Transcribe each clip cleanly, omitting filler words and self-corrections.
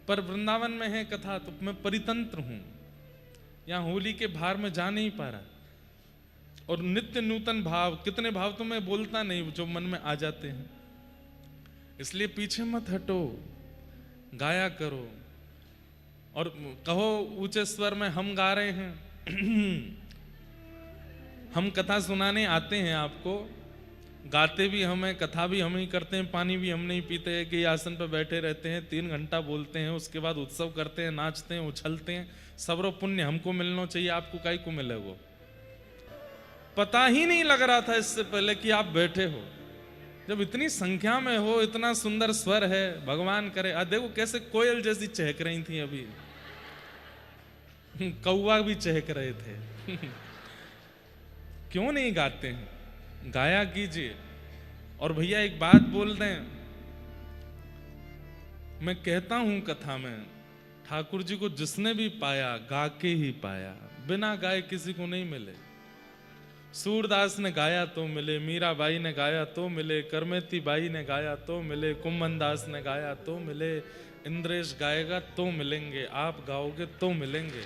पर वृंदावन में है कथा तो मैं परितंत्र हूं, यहां होली के भार में जा नहीं पा रहा, और नित्य नूतन भाव, कितने भाव तो मैं बोलता नहीं जो मन में आ जाते हैं, इसलिए पीछे मत हटो, गाया करो और कहो ऊंचे स्वर में हम गा रहे हैं। हम कथा सुनाने आते हैं आपको, गाते भी हम हैं, कथा भी हम ही करते हैं, पानी भी हम नहीं पीते हैं कि आसन पर बैठे रहते हैं, 3 घंटा बोलते हैं, उसके बाद उत्सव करते हैं, नाचते हैं, उछलते हैं, सबरो पुण्य हमको मिलना चाहिए, आपको काहे को मिले? वो पता ही नहीं लग रहा था इससे पहले कि आप बैठे हो, जब इतनी संख्या में हो, इतना सुंदर स्वर है, भगवान करे। देखो कैसे कोयल जैसी चहक रही थी, अभी कौवा भी चहक रहे थे। क्यों नहीं गाते हैं? गाया कीजिए। और भैया एक बात बोल दें, मैं कहता हूं कथा में, ठाकुर जी को जिसने भी पाया गा के ही पाया, बिना गाए किसी को नहीं मिले। सूरदास ने गाया तो मिले, मीराबाई ने गाया तो मिले, करमेती बाई ने गाया तो मिले, कुम्मन दास ने गाया तो मिले, इंद्रेश गाएगा तो मिलेंगे, आप गाओगे तो मिलेंगे।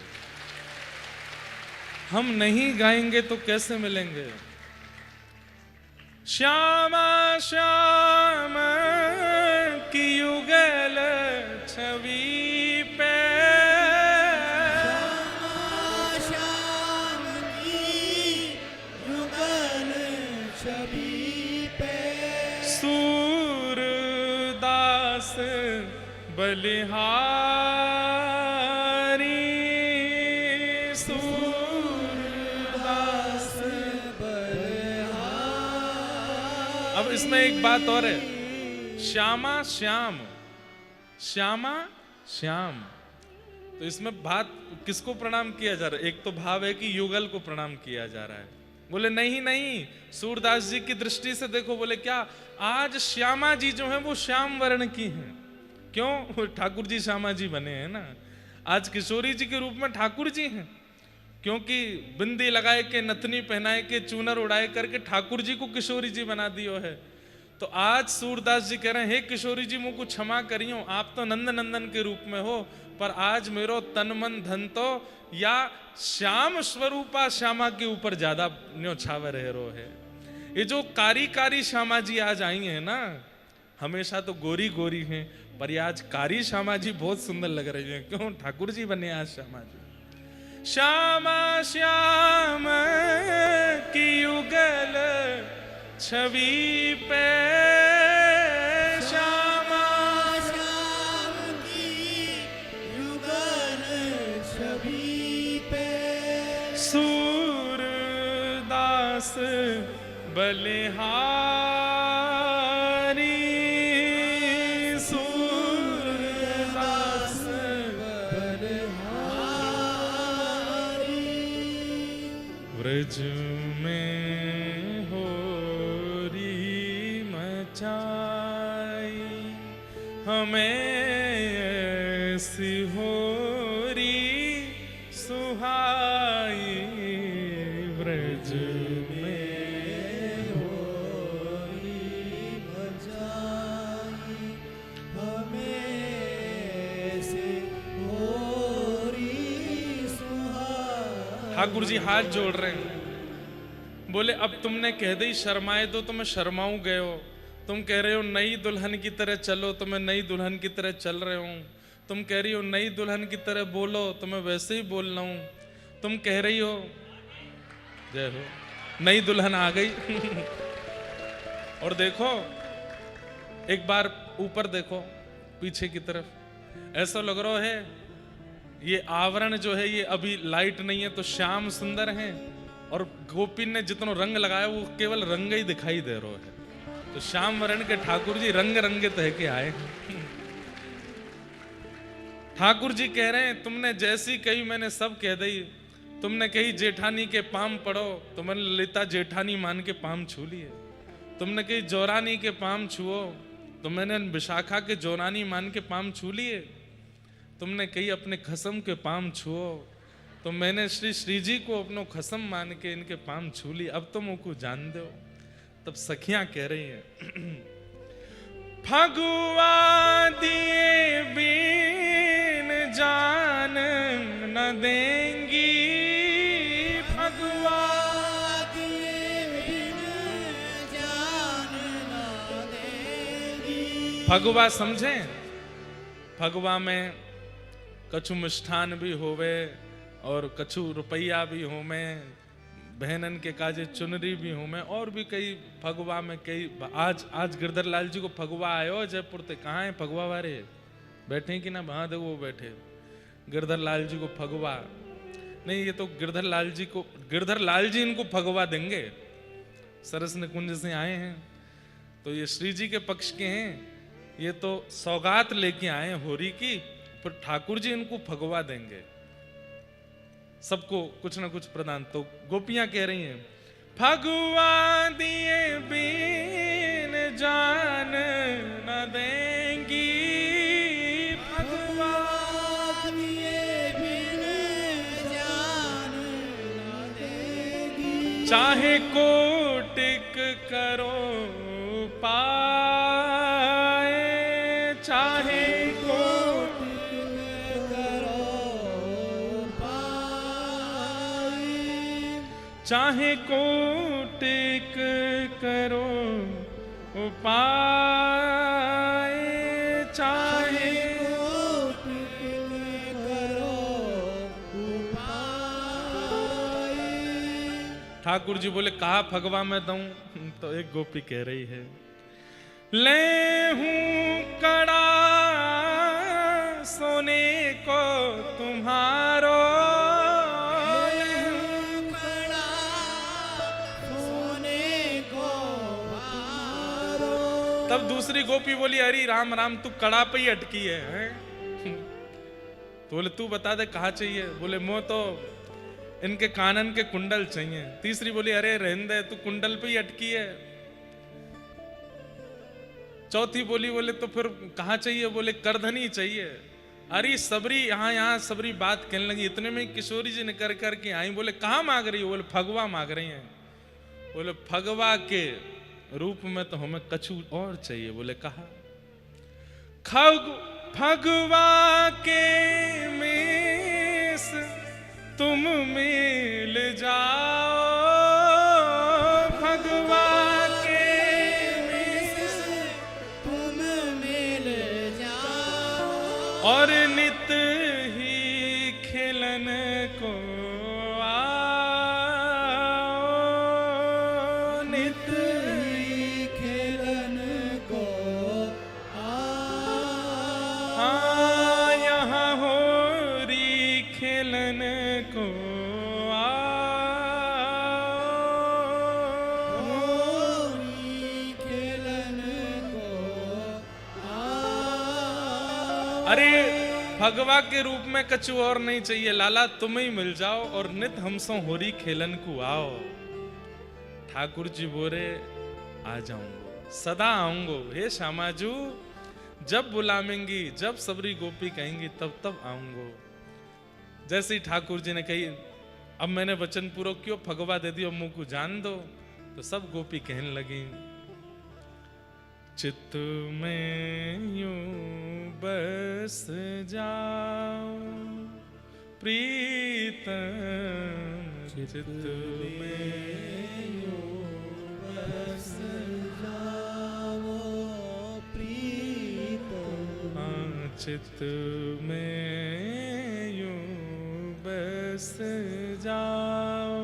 हम नहीं गाएंगे तो कैसे मिलेंगे? श्यामा श्यामा की युगल छवि पे, श्याम की युगल छवि पे, सूरदास बलिहारी, अब इसमें एक बात और है, श्यामा श्याम, श्यामा श्याम, तो इसमें बात किसको प्रणाम किया जा रहा है? एक तो भाव है कि युगल को प्रणाम किया जा रहा है। बोले नहीं नहीं, सूरदास जी की दृष्टि से देखो, बोले क्या, आज श्यामा जी जो है वो श्याम वर्ण की हैं। क्यों? ठाकुर जी श्यामा जी बने हैं ना, आज किशोरी जी के रूप में ठाकुर जी हैं, क्योंकि बिंदी लगाए के, नथनी पहनाए के, चूनर उड़ाए करके ठाकुर जी को किशोरी जी बना दियो है। तो आज सूरदास जी कह रहे हैं, हे किशोरी जी मुझको क्षमा करियो, आप तो नंद नंदन के रूप में हो, पर आज मेरो तन मन धन तो या श्याम स्वरूपा श्यामा के ऊपर ज्यादा न्योछावर है। ये जो कारी कारी श्यामा जी आज आई है ना, हमेशा तो गोरी गोरी हैं, पर आज कारी श्यामा जी बहुत सुंदर लग रही है। क्यों? ठाकुर जी बने आज श्यामा जी। श्यामा श्याम की युगल छवि पे, श्यामा श्याम की युगल छवि पे, सूरदास बलिहारी, सूरदास व्रज में होरी मचाई, हमें ऐसी होरी सुहाई, व्रज में होरी मचाई, हमें से होरी सुहाई। ठाकुर जी हाथ जोड़ रहे हैं, बोले अब तुमने कह दी शर्माए दो तो मैं शर्माऊं गए हो, तुम कह रहे हो नई दुल्हन की तरह चलो तो मैं नई दुल्हन की तरह चल रहे हूं, तुम कह रही हो नई दुल्हन की तरह बोलो तो मैं वैसे ही बोल रहा हूं, तुम कह रही हो, जय हो, नई दुल्हन आ गई। और देखो एक बार ऊपर देखो, पीछे की तरफ, ऐसा लग रहा है ये आवरण जो है ये अभी लाइट नहीं है तो श्याम सुंदर हैं, और गोपी ने जितना रंग लगाया वो केवल रंग ही दिखाई दे रहा है। तो श्याम वर्ण के ठाकुर जी रंग रंगे तह के आए। ठाकुर जी कह रहे हैं तुमने जैसी कही मैंने सब कह दी, तुमने कही जेठानी के पाम पड़ो तो मैंने ललिता जेठानी मान के पाम छू लिए, तुमने कही जोरानी के पाम छुओ तो मैंने विशाखा के जोरानी मान के पाम छू लिए, तुमने कही अपने खसम के पाम छुओ तो मैंने श्री श्री जी को अपनो खसम मान के इनके पाम छू ली, अब तुम को जान दो। तब सखियां कह रही हैं फगुआ दिए भी देंगी भगवा। भगवा समझें? भगवा में कछु मिष्ठान भी होवे और कछु रुपया भी हो में, बहनन के काजे चुनरी भी हो में, और भी कई भगवा में कई। आज गिरधर लाल जी को भगवा आयो जयपुर ते। कहाँ है भगवा वाले? बैठे कि ना? वहां देखो वो बैठे। गिरधर लाल जी को भगवा नहीं, ये तो गिरधर लाल जी इनको भगवा देंगे। सरस निकुंज से आए हैं तो ये श्री जी के पक्ष के हैं। ये तो सौगात लेके आए हैं होरी की, फिर ठाकुर जी इनको भगवा देंगे। सबको कुछ ना कुछ प्रदान। तो गोपियां कह रही हैं भगवा दिए बिन जान न देंगी। भगवा दिए बिन जान न देगी। चाहे कोटिक करो पाए, चाहे चाहे कोटिक करो उपाय, चाहे कोटिक करो उपाय। ठाकुर जी बोले कहा भगवा मैं दूं? तो एक गोपी कह रही है ले हूं कड़ा सोने को तुम्हारो। तब दूसरी गोपी बोली अरे राम राम तू कड़ा पे ही अटकी है, हैं? तो बोले तू बता दे कहाँ चाहिए? बोले मो तो इनके कानन के कुंडल चाहिए। तीसरी बोली अरे रहने दे तू कुंडल पे ही अटकी है। चौथी बोली बोले तो फिर कहाँ चाहिए? बोले करधनी चाहिए। अरे सबरी यहाँ सबरी बात कहने लगी। इतने में किशोरी जी ने कर के आई। बोले कहाँ मांग रही हो? बोले भगवा मांग रही हैं। बोले भगवा के रूप में तो हमें कछु और चाहिए। बोले कहा भगवा के मेस तुम मिल जाओ। भगवा के मेस तुम मिल जाओ। और नित ही खिलन को भगवा के रूप में कछु और नहीं चाहिए लाला, तुम ही मिल जाओ और नित हमसो होरी खेलन को आओ। ठाकुर जी बोले आ जाऊंगो, सदा आऊंगो। हे श्यामाजू जब बुलावेंगी, जब सबरी गोपी कहेंगी तब आऊंगो। जैसे ही ठाकुर जी ने कही अब मैंने वचन पूरा क्यों भगवा दे दियो, मुंह को जान दो, तो सब गोपी कहने लगी चित्त में यूं बस जाओ प्रीतम, चित्त में यूं बस जाओ प्रीतम। चित्त में यूं बस जाओ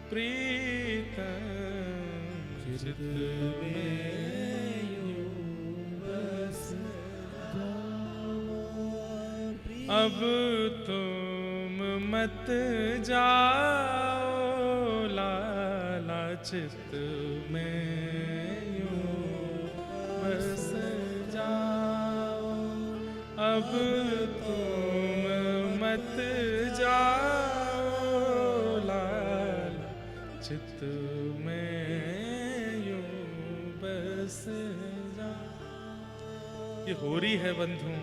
प्रीतम, चित्त में अब तुम मत जाओ लाला, चित्त में यूं बस जाओ। अब तुम मत जाओ लाला, चित्त में यूं बस जाओ। ये होरी है बंधु।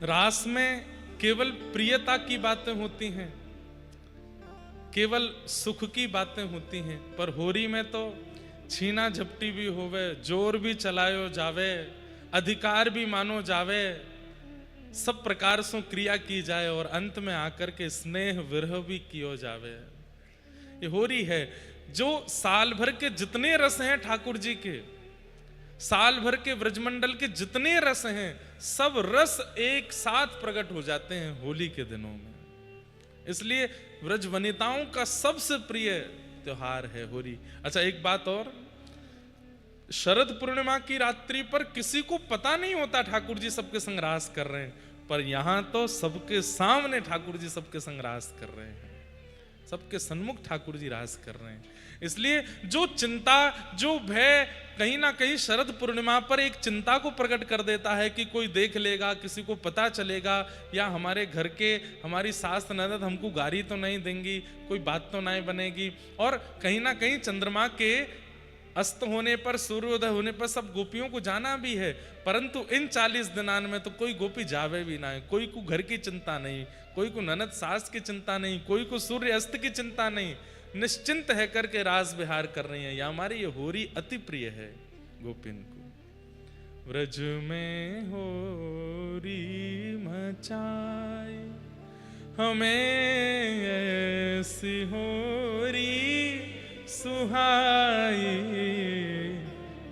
रास में केवल प्रियता की बातें होती हैं, केवल सुख की बातें होती हैं, पर होरी में तो छीना झपटी भी होवे, जोर भी चलायो जावे, अधिकार भी मानो जावे, सब प्रकार से क्रिया की जाए और अंत में आकर के स्नेह विरह भी कियो जावे। ये होरी है जो साल भर के जितने रस हैं ठाकुर जी के, साल भर के ब्रजमंडल के जितने रस हैं, सब रस एक साथ प्रकट हो जाते हैं होली के दिनों में। इसलिए ब्रज वनिताओं का सबसे प्रिय त्योहार है होली। अच्छा, एक बात और, शरद पूर्णिमा की रात्रि पर किसी को पता नहीं होता ठाकुर जी सबके संग रास कर रहे हैं, पर यहां तो सबके सामने ठाकुर जी सबके संग रास कर रहे हैं, सबके सन्मुख ठाकुर जी रास कर रहे हैं। इसलिए जो चिंता, जो भय कहीं ना कहीं शरद पूर्णिमा पर एक चिंता को प्रकट कर देता है कि कोई देख लेगा, किसी को पता चलेगा, या हमारे घर के हमारी सास ननद हमको गारी तो नहीं देंगी, कोई बात तो नहीं बनेगी। और कहीं ना कहीं चंद्रमा के अस्त होने पर, सूर्योदय होने पर सब गोपियों को जाना भी है, परंतु इन 40 दिनान में तो कोई गोपी जावे भी ना है। कोई को घर की चिंता नहीं, कोई को ननद सास की चिंता नहीं, कोई को सूर्य अस्त की चिंता नहीं, निश्चिंत है करके रास विहार कर रही है। या हमारी ये होरी अति प्रिय है गोपिन को। व्रज में होरी मचाए हमें ऐसी होरी सुहाई,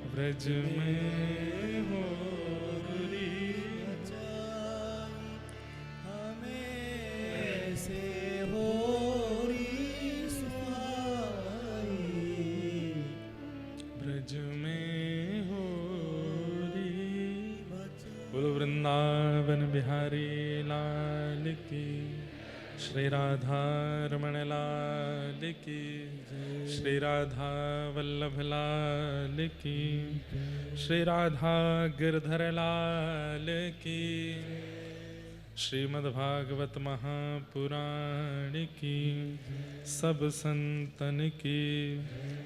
ब्रज में होरी हमें से होरी सुहाई, ब्रज में होरी। बोलो वृंदावन बिहारी लाल की, श्री राधा रमण लाल की, श्री राधा वल्लभ लाल की, श्री राधा गिरधर लाल की, श्रीमद्भागवत महापुराण की, सब संतन की,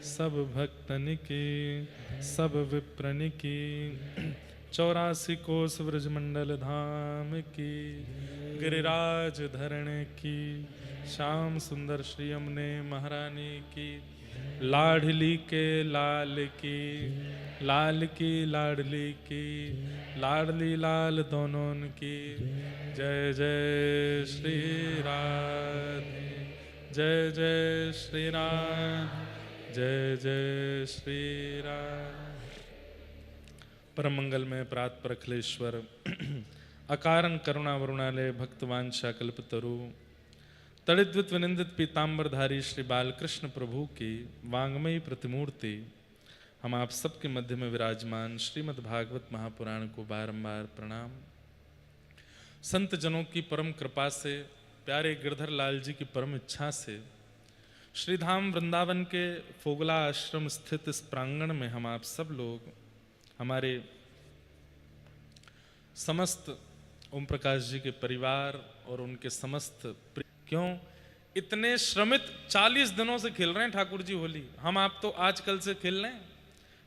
सब भक्तन की, सब विप्रन की, 84 कोस ब्रजमंडल धाम की, गिरिराज धरण की, श्याम सुंदर श्री यमुने महारानी की, लाडली के लाल की, लाल की लाडली की, लाडली लाल दोनों की। जय जय श्री राधे, जय जय श्री राम, जय जय श्री राम। परम मंगल में प्रात पर अखिलेश्वर, अकारण करुणा वरुणालय भक्तवांशा कल्पतरु, तड़िद्वित विनिंदित पीताम्बरधारी श्री बालकृष्ण प्रभु की वांगमयी प्रतिमूर्ति, हम आप सबके मध्य में विराजमान श्रीमद् भागवत महापुराण को बारंबार प्रणाम। संत जनों की परम कृपा से, प्यारे गिरधर लाल जी की परम इच्छा से, श्रीधाम वृंदावन के फोगला आश्रम स्थित इस प्रांगण में हम आप सब लोग, हमारे समस्त ओम प्रकाश जी के परिवार और उनके समस्त, क्यों इतने श्रमित 40 दिनों से खेल रहे हैं ठाकुर जी होली। हम आप तो आजकल से खेल रहे हैं,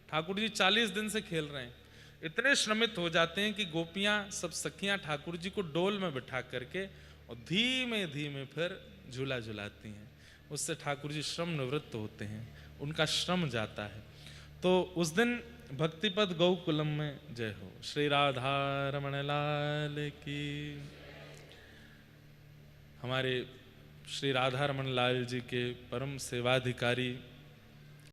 ठाकुर जी 40 दिन से खेल रहे हैं। इतने श्रमित हो जाते हैं कि गोपियां सब सखियां ठाकुर जी को डोल में बिठा करके और धीमे धीमे फिर झूला झुलाती हैं। उससे ठाकुर जी श्रम निवृत्त होते हैं, उनका श्रम जाता है। तो उस दिन भक्तिपद गौकुलम में जय हो। श्री राधा रमण लाल की। हमारे श्री राधा रमण लाल जी के परम सेवाधिकारी